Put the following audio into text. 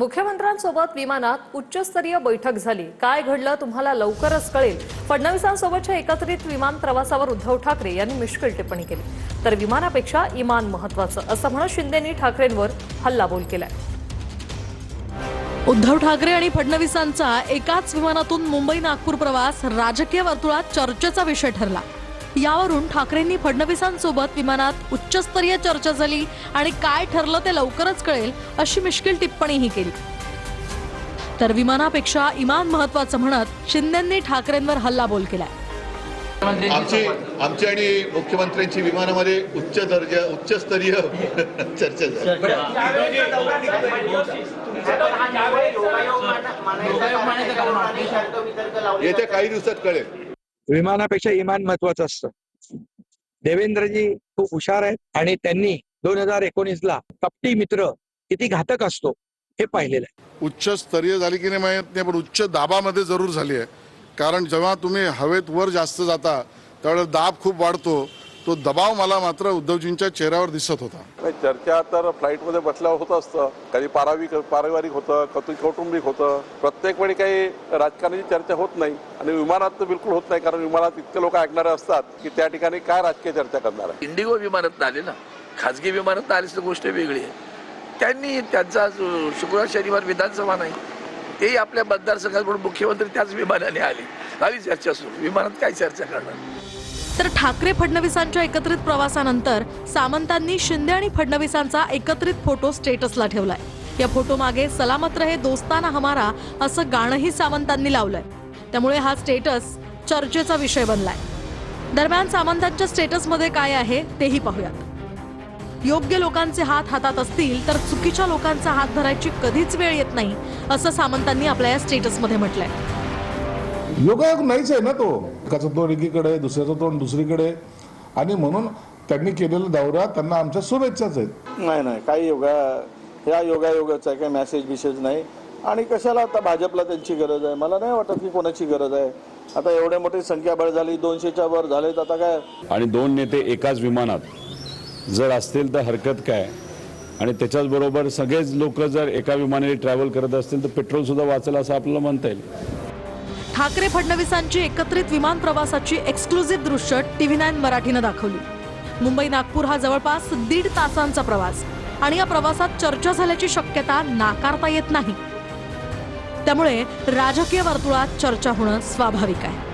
मुख्यमंत्र्यांसोबत विमानात उच्चस्तरीय बैठक झाली। काय घडलं तुम्हाला लवकरच कळेल। फडणवीसांसोबतच्या एकत्रित विमान प्रवासावर उद्धव ठाकरे यांनी मिश्किल टिप्पणी केली। तर विमानापेक्षा इमान महत्त्वाचं असं म्हणत शिंदेंनी ठाकरेंवर हल्लाबोल केलाय। उद्धव ठाकरे आणि फडणवीसांचा एकाच विमानातून मुंबई नागपूर प्रवास राजकीय वर्तुळात चर्चेचा विषय ठरला। यावरून ठाकरेंनी फडणवीसांसोबत विमानात उच्चस्तरीय चर्चा झाली आणि काय ठरलं ते लवकरच कळेल अशी मिश्किल टिप्पणीही केली। तर विमानापेक्षा इमान महत्त्वाचं म्हणत शिंदेंनी ठाकरेंवर हल्लाबोल केलाय। आमची आणि मुख्यमंत्र्यांची विमानामध्ये उच्चस्तरीय चर्चा झाली। येत्या काही दिवसात कळेल। विमानापेक्षा इमान महत्वाचं असतं। देवेंद्रजी खूप हुशार आहेत आणि त्यांनी 2019ला कपटी मित्र किती घातक असतो हे पाहिलेलं आहे। उच्च स्तरीय झाली की नाही माहित नाही, पण उच्च दाबामध्ये जरूर झाली आहे। कारण जेव्हा तुम्ही हवेत वर जास्त जाता त्यावेळेस दाब खूप वाढतो। तो दबाव मला मात्र उद्धवजींच्या चेहऱ्यावर दिसत होता। चर्चा तर फ्लाईटमध्ये बसल्यावर होत असतं, कधी पारिवारिक होतं, कधी कौटुंबिक होतं। प्रत्येक वेळी काही राजकारणाची चर्चा होत नाही आणि विमानात तर बिलकुल होत नाही, कारण विमानात इतके लोक ऐकणारे असतात की त्या ठिकाणी काय राजकीय चर्चा करणार आहे। इंडिगो विमानात आले ना, खाजगी विमानात आलीच तर गोष्ट वेगळी आहे। त्यांनी त्यांचा शुक्रवार शनिवार विधानसभा नाही, तेही आपल्या मतदारसंघाकडून मुख्यमंत्री त्याच विमानाने आले। झाली चर्चा सुरू, विमानात काय चर्चा करणार। तर ठाकरे फडणवीसांच्या एकत्रित प्रवासानंतर सामंतांनी शिंदे आणि फडणवीसांचा एकत्रित फोटो स्टेटसला ठेवलाय। या फोटो मागे सलामत रहे दोस्ताना हमारा असं गाणंही सामंतांनी लावलंय। त्यामुळे हा स्टेटस चर्चेचा विषय बनलाय। दरम्यान सामंतांच्या स्टेटसमध्ये काय आहे तेही पाहूयात। योग्य लोकांचे हात हातात असतील तर चुकीच्या लोकांचा हात धरायची कधीच वेळ येत नाही असं सामंतांनी आपल्या या स्टेटसमध्ये म्हटलंय। योगायोग नाहीच आहे ना, तो एकाचं तोंड एकीकडे दुसऱ्याचं तोंड दुसरीकडे, आणि म्हणून त्यांनी केलेला दौरा त्यांना आमच्या शुभेच्छाच आहेत। नाही काही ह्या योगायोगाचा काही मेसेज नाही। आणि कशाला आता भाजपला त्यांची गरज आहे? मला नाही वाटत की कोणाची गरज आहे। आता एवढे मोठी संख्याबळ झाली, 200च्या वर झालेत आता काय। आणि दोन नेते एकाच विमानात जर असतील तर हरकत काय, आणि त्याच्याच बरोबर सगळेच लोक जर एका विमानाने ट्रॅव्हल करत असतील तर पेट्रोल सुद्धा वाचेल असं आपल्याला म्हणता येईल। ठाकरे फडणवीसांची एकत्रित विमान प्रवासाची एक्सक्लुझिव्ह दृश्य TV9 मराठीनं दाखवली। मुंबई नागपूर हा जवळपास 1.5 तासांचा प्रवास आणि या प्रवासात चर्चा झाल्याची शक्यता नाकारता येत नाही। त्यामुळे राजकीय वर्तुळात चर्चा होणं स्वाभाविक आहे।